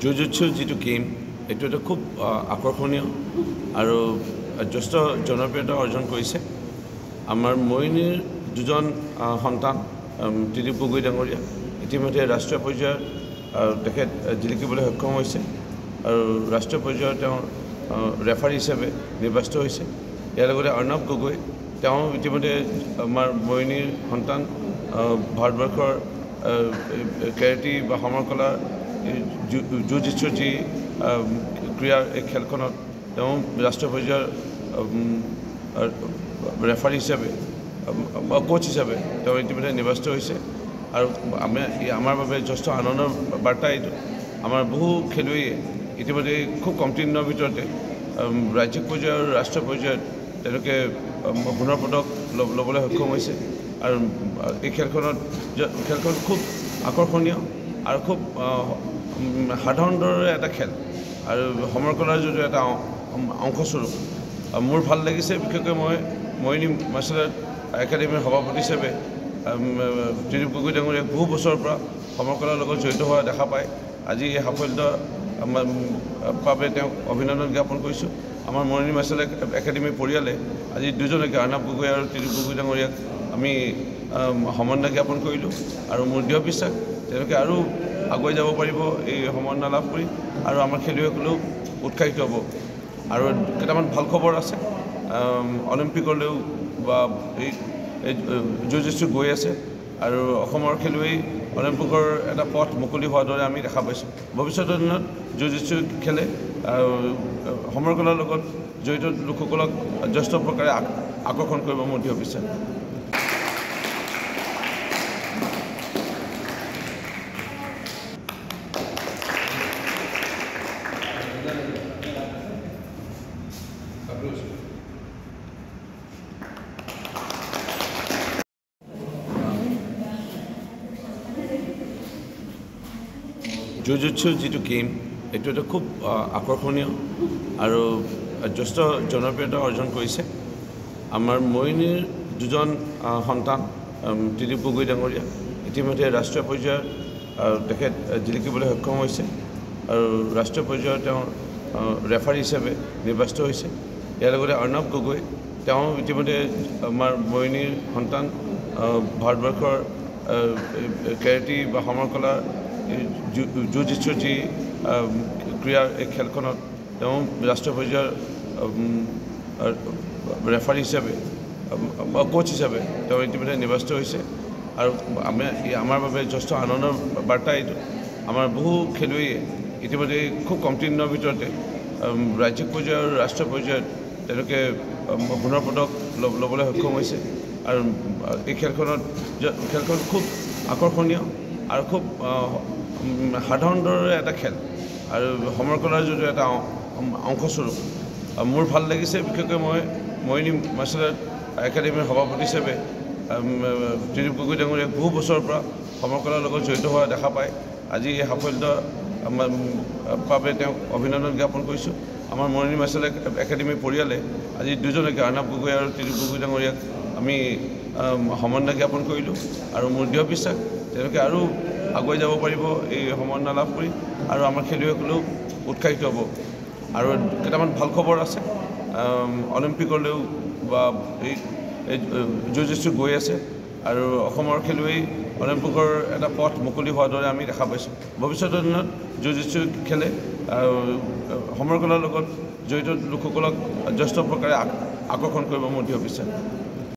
Jujutsu যিটো game এইটো এটা খুব আকৰ্ষণীয় আৰু যথেষ্ট জনপ্ৰিয়তা অৰ্জন কৰিছে। আমাৰ মৰিনীৰ দুজন সন্তান ত্ৰিদীপ গগৈ ডাঙৰীয়া ইতিমধ্যে ৰাষ্ট্ৰীয় পৰ্যায়ত তেখেত জিলিকিবলৈ সক্ষম হৈছে আৰু ৰাষ্ট্ৰীয় পৰ্যায়ত তেওঁ ৰেফাৰী হিচাপে নিৰ্বাচিত হৈছে। ইয়াৰ লগতে অৰ্ণৱ গগৈ তেওঁ ইতিমধ্যে আমাৰ মৰিনীৰ সন্তান ভাৰতবৰ্ষৰ কেৰাটী বা সমৰকলাৰ জুজুৎসু যি ক্ৰীড়াৰ এই খেলখনত তেওঁ ৰাষ্ট্ৰীয় পৰ্যায়ৰ ৰেফাৰী হিচাপে বা কোচ হিচাপে তেওঁ ইতিমধ্যে নিৰ্বাচিত হৈছে আৰু আমাৰ বাবে যথেষ্ট আনন্দৰ বাৰ্তা এইটো। আমাৰ বহু খেলুৱৈয়ে ইতিমধ্যে খুব কমটি দিনৰ ভিতৰতে ৰাজ্যিক পৰ্যায়ৰ আৰু ৰাষ্ট্ৰীয় পৰ্যায়ত তেওঁলোকে সোণৰ পদক ল'বলৈ সক্ষম হৈছে আৰু এই খেলখন খুব আকৰ্ষণীয় আৰু খুব সাধাৰণ দৰে এটা খেল আৰু সমৰকলাৰ যিটো এটা অংশস্বৰূপ। মোৰ ভাল লাগিছে, বিশেষকৈ মই মৰিনী মাৰ্চেল আৰ্ট একাডেমীৰ সভাপতি হিচাপে ত্ৰিদীপ গগৈ ডাঙৰীয়াক বহু বছৰৰ পৰা সমৰকলাৰ লগত জড়িত হোৱা দেখা পায়। আজি এই সাফল্যৰ বাবে তেওঁক অভিনন্দন জ্ঞাপন কৰিছোঁ। আমাৰ মৰিনী মাৰ্চেল একাডেমীৰ পৰিয়ালে আজি দুজনকে অৰ্ণৱ গগৈ আৰু ত্ৰিদীপ গগৈ ডাঙৰীয়াক আমি সমন্বয় জ্ঞাপন কৰিলোঁ আৰু মোৰ দৃঢ় বিশ্বাস তেওঁলোকে আৰু আগুৱাই যাব পাৰিব এই সমন্বয় লাভ কৰি আৰু আমাৰ খেলুৱৈসকলেও উৎসাহিত হ'ব। আৰু কেইটামান ভাল খবৰ আছে, অলিম্পিকলৈও বা এই জুজুৎসু গৈ আছে আৰু অসমৰ খেলুৱৈ অলিম্পিকৰ এটা পথ মুকলি হোৱাৰ দৰে আমি দেখা পাইছোঁ। ভৱিষ্যতৰ দিনত জুজুৎসু খেলে সমৰকলাৰ লগত জড়িত লোকসকলক যথেষ্ট প্ৰকাৰে আকৰ্ষণ কৰিব মোৰ দৃঢ় বিশ্বাস। জুজুৎসু যিটো গেম এইটো এটা খুব আকৰ্ষণীয় আৰু যথেষ্ট জনপ্ৰিয়তা অৰ্জন কৰিছে। আমাৰ মৰিনীৰ দুজন সন্তান ত্ৰিদীপ গগৈ ডাঙৰীয়া ইতিমধ্যে ৰাষ্ট্ৰীয় পৰ্যায়ত তেখেত জিলিকিবলৈ সক্ষম হৈছে আৰু ৰাষ্ট্ৰীয় পৰ্যায়ত তেওঁ ৰেফাৰী হিচাপে নিৰ্বাচিত হৈছে। ইয়াৰ লগতে অৰ্ণৱ গগৈ তেওঁ ইতিমধ্যে আমাৰ মৰিনীৰ সন্তান ভাৰতবৰ্ষৰ কেৰাটী বা সমৰকলাৰ জুজুৎসু যি ক্ৰীড়াৰ এই খেলখনত তেওঁ ৰাষ্ট্ৰীয় পৰ্যায়ৰ ৰেফাৰী হিচাপে বা কোচ হিচাপে তেওঁ ইতিমধ্যে নিৰ্বাচিত হৈছে আৰু আমাৰ বাবে যথেষ্ট আনন্দৰ বাৰ্তা এইটো। আমাৰ বহু খেলুৱৈয়ে ইতিমধ্যে খুব কমটি দিনৰ ভিতৰতে ৰাজ্যিক পৰ্যায়ৰ আৰু ৰাষ্ট্ৰীয় পৰ্যায়ত তেওঁলোকে সোণৰ পদক ল'বলৈ সক্ষম হৈছে আৰু এই খেলখন খুব আকৰ্ষণীয় আৰু খুব সাধাৰণ দৰে এটা খেল আৰু সমৰকলাৰ যিটো এটা অংশস্বৰূপ। মোৰ ভাল লাগিছে, বিশেষকৈ মই মৰিনী মাৰ্চেল আৰ্ট একাডেমীৰ সভাপতি হিচাপে ত্ৰিদীপ গগৈ ডাঙৰীয়াক বহু বছৰৰ পৰা সমৰকলাৰ লগত জড়িত হোৱা দেখা পায়। আজি এই সাফল্যৰ বাবে তেওঁক অভিনন্দন জ্ঞাপন কৰিছোঁ। আমাৰ মৰিনী মাৰ্চেল একাডেমীৰ পৰিয়ালে আজি দুজনকে অৰ্ণৱ গগৈ আৰু ত্ৰিদীপ গগৈ ডাঙৰীয়াক আমি সমন্বয় জ্ঞাপন কৰিলোঁ আৰু মোৰ দৃঢ় বিশ্বাস তেওঁলোকে আৰু আগুৱাই যাব পাৰিব এই সমন্বয় লাভ কৰি আৰু আমাৰ খেলুৱৈসকলেও উৎসাহিত হ'ব। আৰু কেইটামান ভাল খবৰ আছে, অলিম্পিকলৈও বা এই জুজুৎসু গৈ আছে আৰু অসমৰ খেলুৱৈ অলিম্পিকৰ এটা পথ মুকলি হোৱাৰ দৰে আমি দেখা পাইছোঁ। ভৱিষ্যতৰ দিনত জুজুৎসু খেলে সমৰকলাৰ লগত জড়িত লোকসকলক যথেষ্ট প্ৰকাৰে আকৰ্ষণ কৰিব মোৰ দৃঢ় বিশ্বাস।